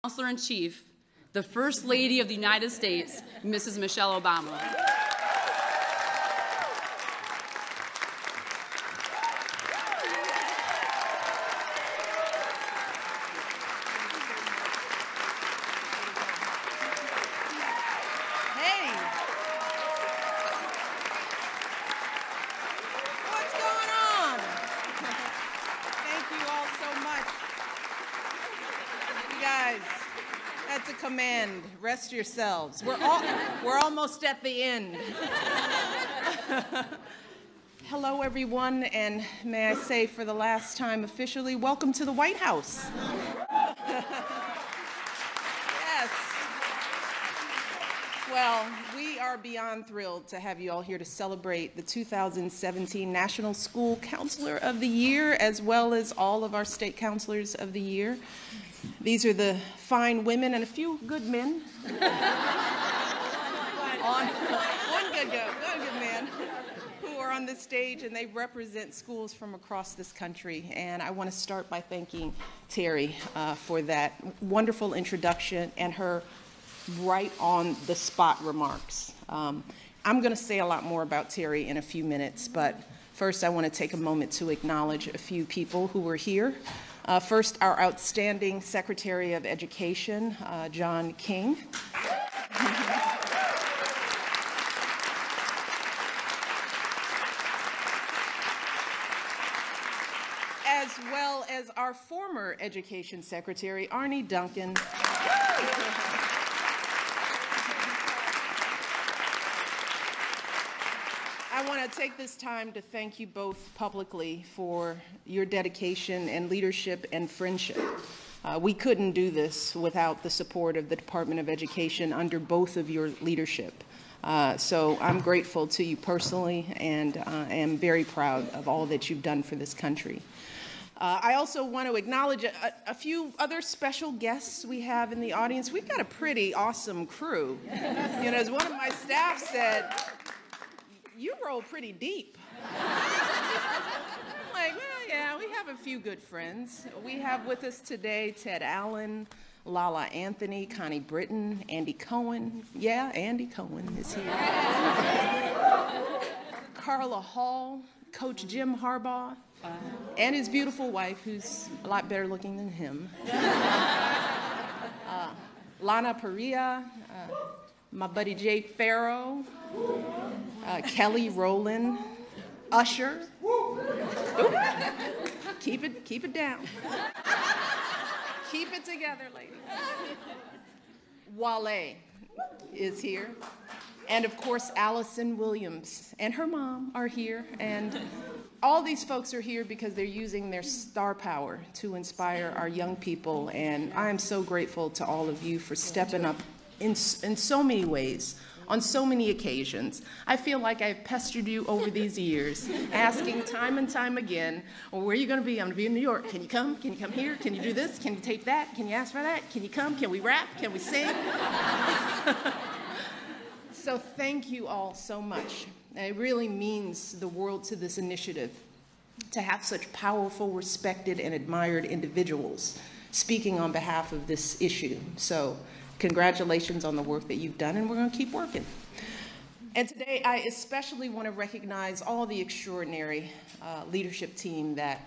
Counselor-in-Chief, the First Lady of the United States, Mrs. Michelle Obama. That's a command. Rest yourselves. We're almost at the end. Hello, everyone, and may I say for the last time officially, welcome to the White House. Yes. Well, we are beyond thrilled to have you all here to celebrate the 2017 National School Counselor of the Year, as well as all of our state counselors of the year. These are the fine women and a few good men. One good man who are on this stage, and they represent schools from across this country. And I want to start by thanking Terry for that wonderful introduction and her right on the spot remarks. I'm going to say a lot more about Terry in a few minutes, but first I want to take a moment to acknowledge a few people who were here. First, our outstanding Secretary of Education, John King. As well as our former Education Secretary, Arnie Duncan. I want to take this time to thank you both publicly for your dedication and leadership and friendship. We couldn't do this without the support of the Department of Education under both of your leadership. So I'm grateful to you personally, and am very proud of all that you've done for this country. I also want to acknowledge a few other special guests we have in the audience. We've got a pretty awesome crew. You know, as one of my staff said, you roll pretty deep. Like, well, yeah, we have a few good friends. We have with us today Ted Allen, Lala Anthony, Connie Britton, Andy Cohen. Yeah, Andy Cohen is here. Carla Hall, Coach Jim Harbaugh, and his beautiful wife, who's a lot better looking than him. Lana Perea, my buddy Jay Farrow, Kelly Rowland, Usher. Ooh. Keep it down. Keep it together, ladies. Wale is here. And of course, Allison Williams and her mom are here. And all these folks are here because they're using their star power to inspire our young people. And I am so grateful to all of you for stepping up in so many ways, on so many occasions. I feel like I've pestered you over these years, asking time and time again, well, where are you going to be? I'm going to be in New York. Can you come? Can you come here? Can you do this? Can you tape that? Can you ask for that? Can you come? Can we rap? Can we sing? So thank you all so much. It really means the world to this initiative to have such powerful, respected, and admired individuals speaking on behalf of this issue. So congratulations on the work that you've done, and we're going to keep working. And today, I especially want to recognize all the extraordinary leadership team that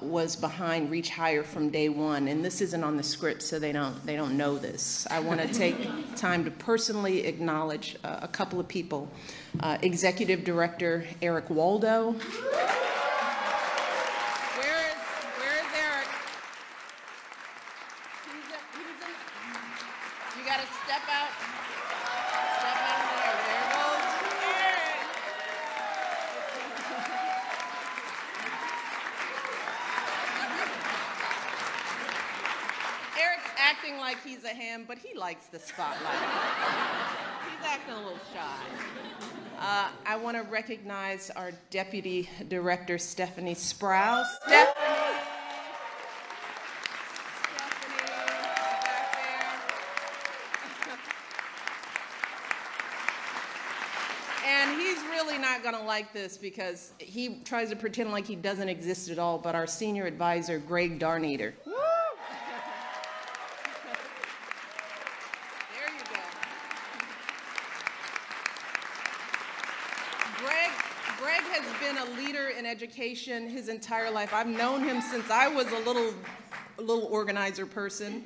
was behind Reach Higher from day one. And this isn't on the script, so they don't know this. I want to take time to personally acknowledge a couple of people. Executive Director Eric Waldo. Acting like he's a ham, but he likes the spotlight. He's acting a little shy. I want to recognize our Deputy Director, Stephanie Sprouse. Stephanie, back there. And he's really not going to like this because he tries to pretend like he doesn't exist at all, but our Senior Advisor, Greg Darneater. has been a leader in education his entire life. I've known him since I was a little organizer person,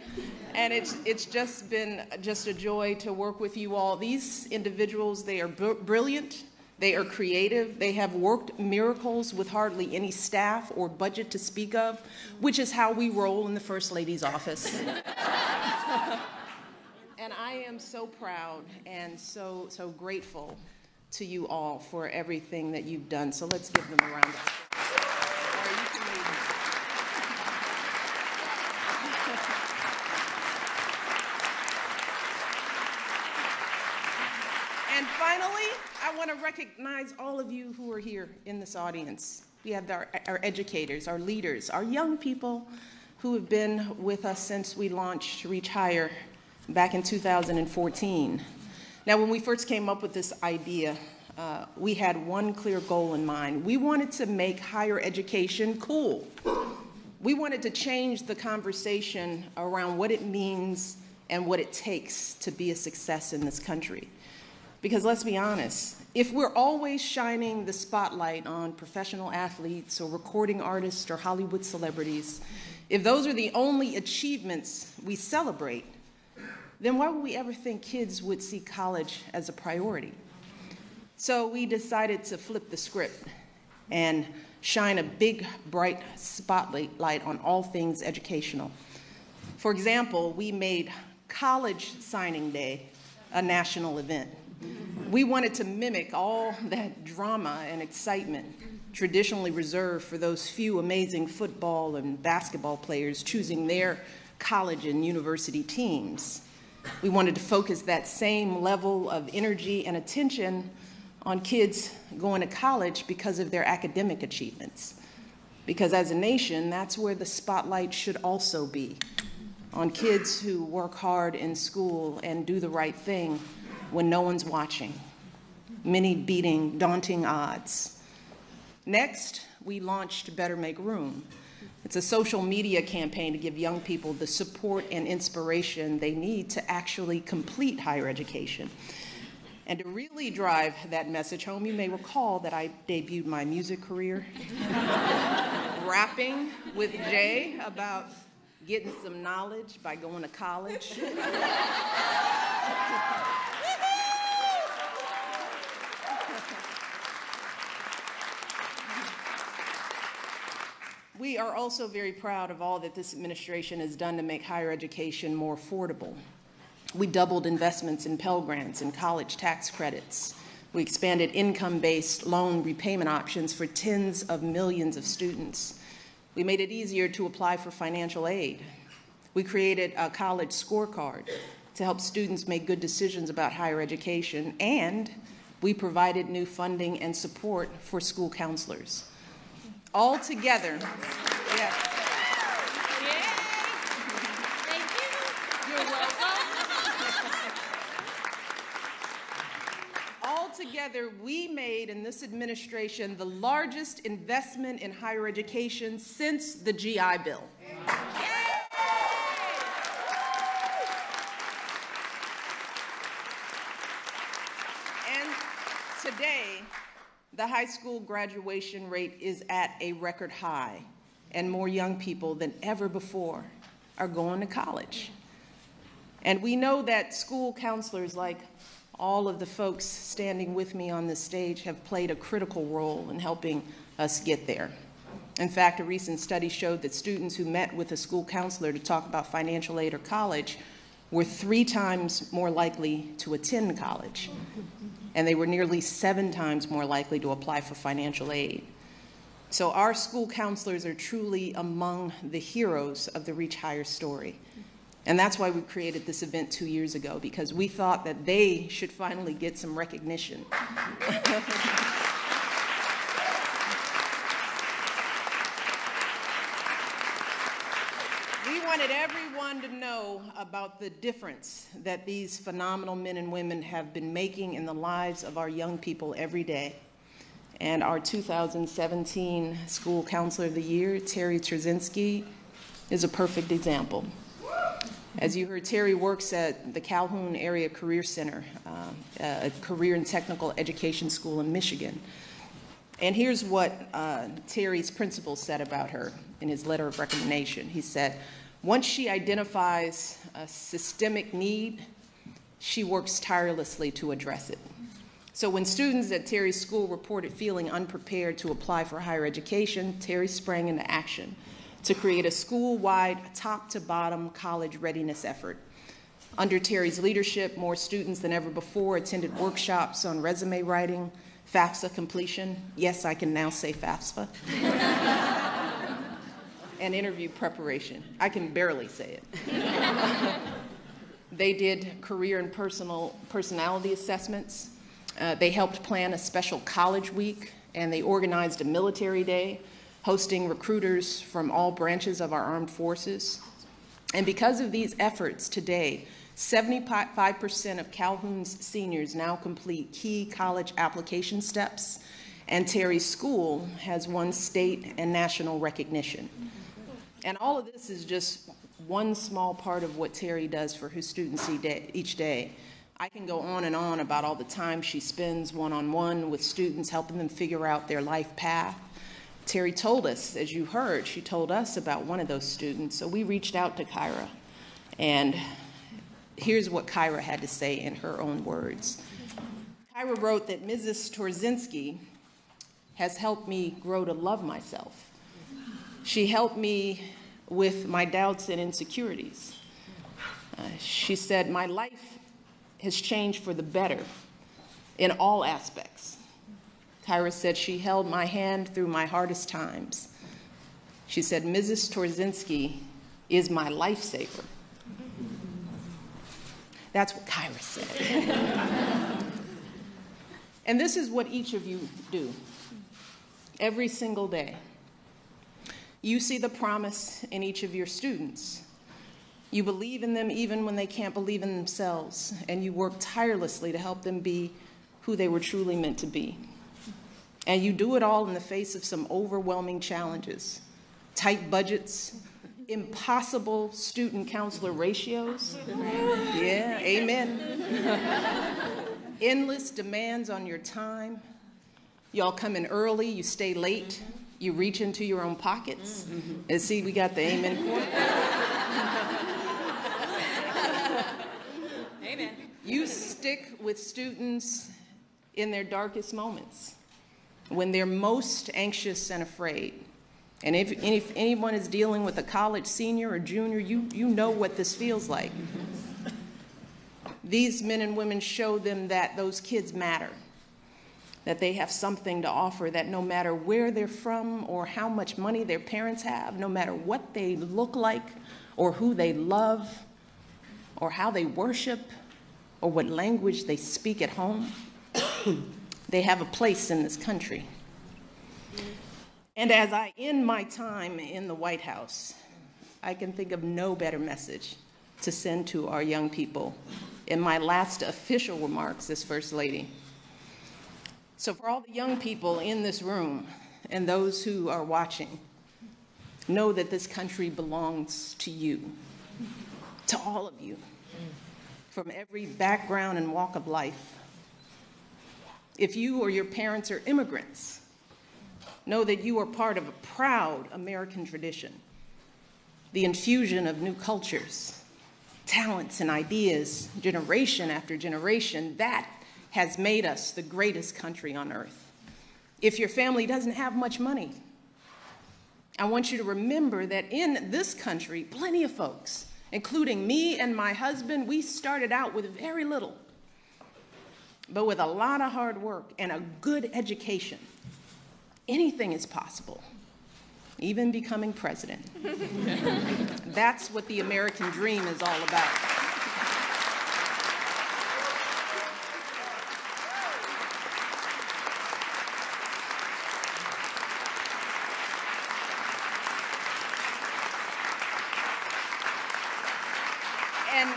and it's just been just a joy to work with you all. These individuals, they are brilliant, they are creative, they have worked miracles with hardly any staff or budget to speak of, which is how we roll in the First Lady's office. And I am so proud and so grateful to you all for everything that you've done. So let's give them a round of applause. And finally, I want to recognize all of you who are here in this audience. We have our educators, our leaders, our young people who have been with us since we launched Reach Higher back in 2014. Now, when we first came up with this idea, we had one clear goal in mind. We wanted to make higher education cool. We wanted to change the conversation around what it means and what it takes to be a success in this country. Because let's be honest, if we're always shining the spotlight on professional athletes or recording artists or Hollywood celebrities, if those are the only achievements we celebrate, then why would we ever think kids would see college as a priority? So we decided to flip the script and shine a big, bright spotlight on all things educational. For example, we made College Signing Day a national event. We wanted to mimic all that drama and excitement traditionally reserved for those few amazing football and basketball players choosing their college and university teams. We wanted to focus that same level of energy and attention on kids going to college because of their academic achievements. Because as a nation, that's where the spotlight should also be, on kids who work hard in school and do the right thing when no one's watching, many beating daunting odds. Next, we launched Better Make Room. It's a social media campaign to give young people the support and inspiration they need to actually complete higher education. And to really drive that message home, you may recall that I debuted my music career rapping with Jay about getting some knowledge by going to college. We are also very proud of all that this administration has done to make higher education more affordable. We doubled investments in Pell Grants and college tax credits. We expanded income-based loan repayment options for tens of millions of students. We made it easier to apply for financial aid. We created a college scorecard to help students make good decisions about higher education, and we provided new funding and support for school counselors. All together, yes. Thank you. You're welcome. All together, we made in this administration the largest investment in higher education since the GI Bill. And today, the high school graduation rate is at a record high, and more young people than ever before are going to college. And we know that school counselors, like all of the folks standing with me on this stage, have played a critical role in helping us get there. In fact, a recent study showed that students who met with a school counselor to talk about financial aid or college were 3 times more likely to attend college. And they were nearly 7 times more likely to apply for financial aid. So our school counselors are truly among the heroes of the Reach Higher story. And that's why we created this event 2 years ago, because we thought that they should finally get some recognition. We wanted everyone to know about the difference that these phenomenal men and women have been making in the lives of our young people every day. And our 2017 School Counselor of the Year, Terry Trzynski, is a perfect example. As you heard, Terry works at the Calhoun Area Career Center, a career and technical education school in Michigan. And here's what Terry's principal said about her in his letter of recommendation. He said, once she identifies a systemic need, she works tirelessly to address it. So when students at Terry's school reported feeling unprepared to apply for higher education, Terry sprang into action to create a school-wide, top-to-bottom college readiness effort. Under Terry's leadership, more students than ever before attended workshops on resume writing, FAFSA completion. Yes, I can now say FAFSA. And interview preparation. I can barely say it. They did career and personality assessments. They helped plan a special college week, and they organized a military day, hosting recruiters from all branches of our armed forces. And because of these efforts today, 75% of Calhoun's seniors now complete key college application steps, and Terry's school has won state and national recognition. And all of this is just one small part of what Terry does for her students each day. I can go on and on about all the time she spends one-on-one with students, helping them figure out their life path. Terry told us, as you heard, she told us about one of those students. So we reached out to Kyra, and here's what Kyra had to say in her own words. Kyra wrote that Mrs. Torzinski has helped me grow to love myself. She helped me with my doubts and insecurities. She said, my life has changed for the better in all aspects. Kyra said she held my hand through my hardest times. She said, Mrs. Torzinski is my lifesaver. That's what Kyra said. And this is what each of you do every single day. You see the promise in each of your students. You believe in them even when they can't believe in themselves, and you work tirelessly to help them be who they were truly meant to be. And you do it all in the face of some overwhelming challenges: tight budgets, impossible student counselor ratios. Yeah, amen. Endless demands on your time. Y'all come in early, you stay late, you reach into your own pockets. And see, we got the amen for Amen. You stick with students in their darkest moments, when they're most anxious and afraid. And if anyone is dealing with a college senior or junior, you know what this feels like. These men and women show them that those kids matter, that they have something to offer, that no matter where they're from or how much money their parents have, no matter what they look like or who they love or how they worship or what language they speak at home, they have a place in this country. And as I end my time in the White House, I can think of no better message to send to our young people in my last official remarks as First Lady. So for all the young people in this room and those who are watching, know that this country belongs to you, to all of you, from every background and walk of life. If you or your parents are immigrants, know that you are part of a proud American tradition, the infusion of new cultures, talents, and ideas, generation after generation, that has made us the greatest country on earth. If your family doesn't have much money, I want you to remember that in this country, plenty of folks, including me and my husband, we started out with very little, but with a lot of hard work and a good education, anything is possible, even becoming president. That's what the American dream is all about. And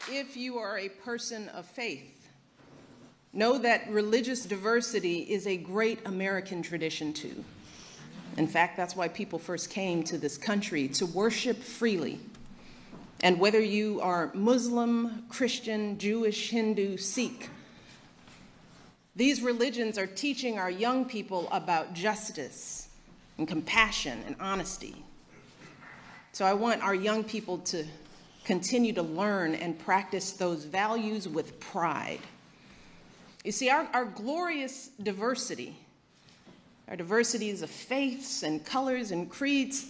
if you are a person of faith, know that religious diversity is a great American tradition too. In fact, that's why people first came to this country, to worship freely. And whether you are Muslim, Christian, Jewish, Hindu, Sikh, These religions are teaching our young people about justice and compassion and honesty. So I want our young people to continue to learn and practice those values with pride. You see, our glorious diversity, our diversities of faiths and colors and creeds,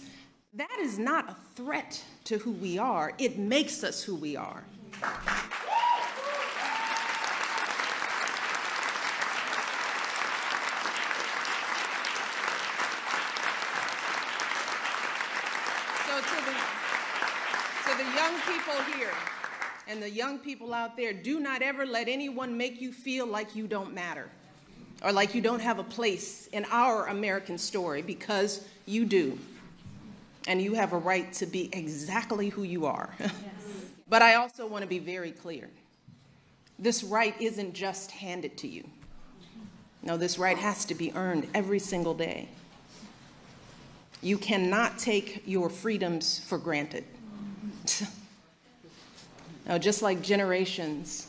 that is not a threat to who we are. It makes us who we are. So to the young people here and the young people out there, do not ever let anyone make you feel like you don't matter or like you don't have a place in our American story, because you do. And you have a right to be exactly who you are. Yes. But I also want to be very clear. This right isn't just handed to you. No, this right has to be earned every single day. You cannot take your freedoms for granted. Now, just like generations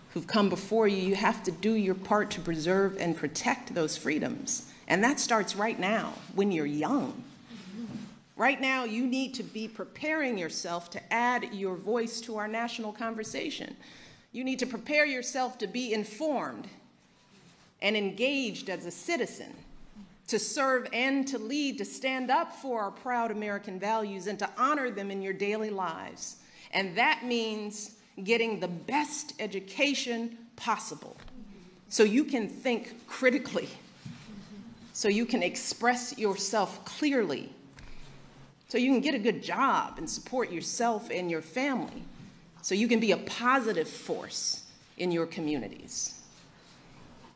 who've come before you, you have to do your part to preserve and protect those freedoms. And that starts right now, when you're young. Right now, you need to be preparing yourself to add your voice to our national conversation. You need to prepare yourself to be informed and engaged as a citizen, to serve and to lead, to stand up for our proud American values and to honor them in your daily lives. And that means getting the best education possible so you can think critically, so you can express yourself clearly, so you can get a good job and support yourself and your family, so you can be a positive force in your communities.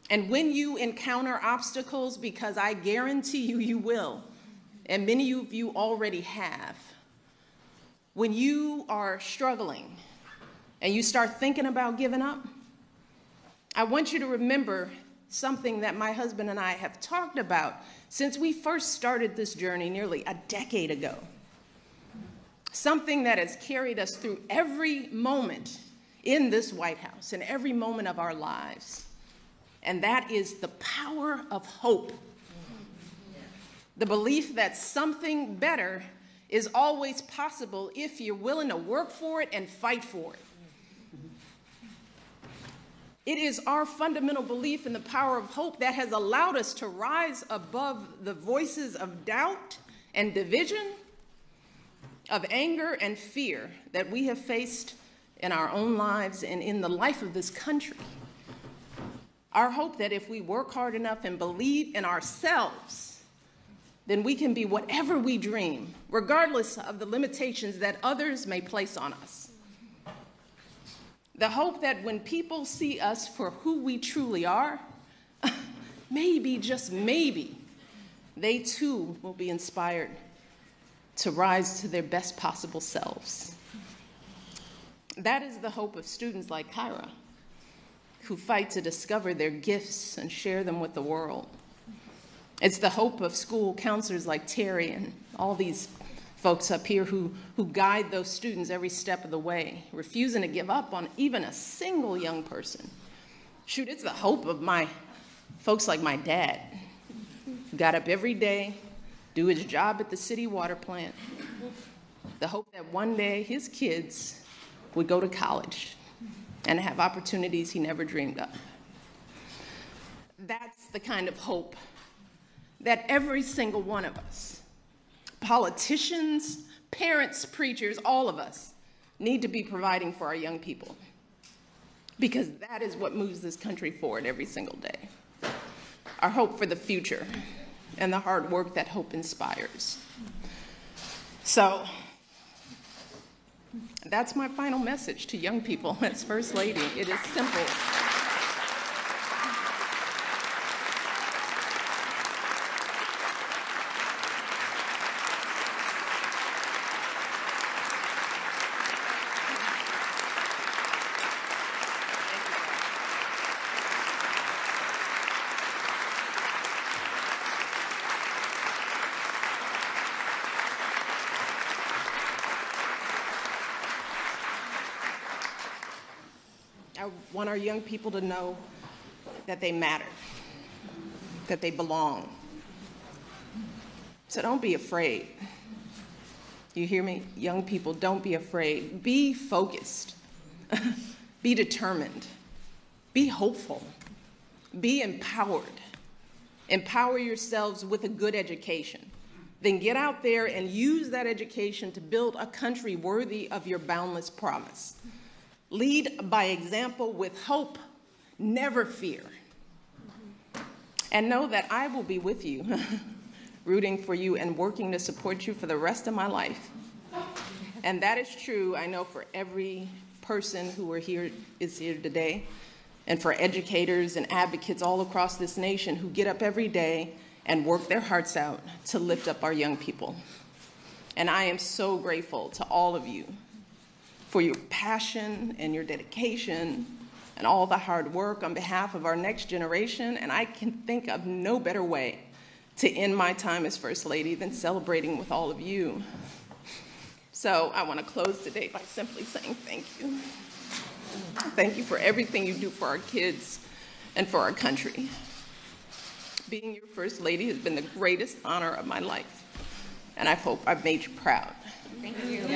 And when you encounter obstacles, because I guarantee you, you will, and many of you already have, when you are struggling and you start thinking about giving up, I want you to remember something that my husband and I have talked about since we first started this journey nearly a decade ago. Something that has carried us through every moment in this White House and every moment of our lives. And that is the power of hope. The belief that something better is always possible if you're willing to work for it and fight for it. It is our fundamental belief in the power of hope that has allowed us to rise above the voices of doubt and division, of anger and fear that we have faced in our own lives and in the life of this country. Our hope that if we work hard enough and believe in ourselves, then we can be whatever we dream, regardless of the limitations that others may place on us. The hope that when people see us for who we truly are, maybe, just maybe, they too will be inspired to rise to their best possible selves. That is the hope of students like Kyra, who fight to discover their gifts and share them with the world. It's the hope of school counselors like Terry and all these folks up here who guide those students every step of the way, refusing to give up on even a single young person. Shoot, it's the hope of my folks like my dad, who got up every day, do his job at the city water plant. The hope that one day his kids would go to college and have opportunities he never dreamed of. That's the kind of hope that every single one of us, politicians, parents, preachers, all of us, need to be providing for our young people, because that is what moves this country forward every single day. Our hope for the future and the hard work that hope inspires. So that's my final message to young people as First Lady. It is simple. I want our young people to know that they matter, that they belong. So don't be afraid. You hear me? Young people, don't be afraid. Be focused. Be determined. Be hopeful. Be empowered. Empower yourselves with a good education. Then get out there and use that education to build a country worthy of your boundless promise. Lead by example with hope. Never fear. And know that I will be with you, rooting for you and working to support you for the rest of my life. And that is true, I know, for every person who is here today, and for educators and advocates all across this nation who get up every day and work their hearts out to lift up our young people. And I am so grateful to all of you for your passion and your dedication and all the hard work on behalf of our next generation. And I can think of no better way to end my time as First Lady than celebrating with all of you. So I want to close today by simply saying thank you. Thank you for everything you do for our kids and for our country. Being your First Lady has been the greatest honor of my life, and I hope I've made you proud. Thank you.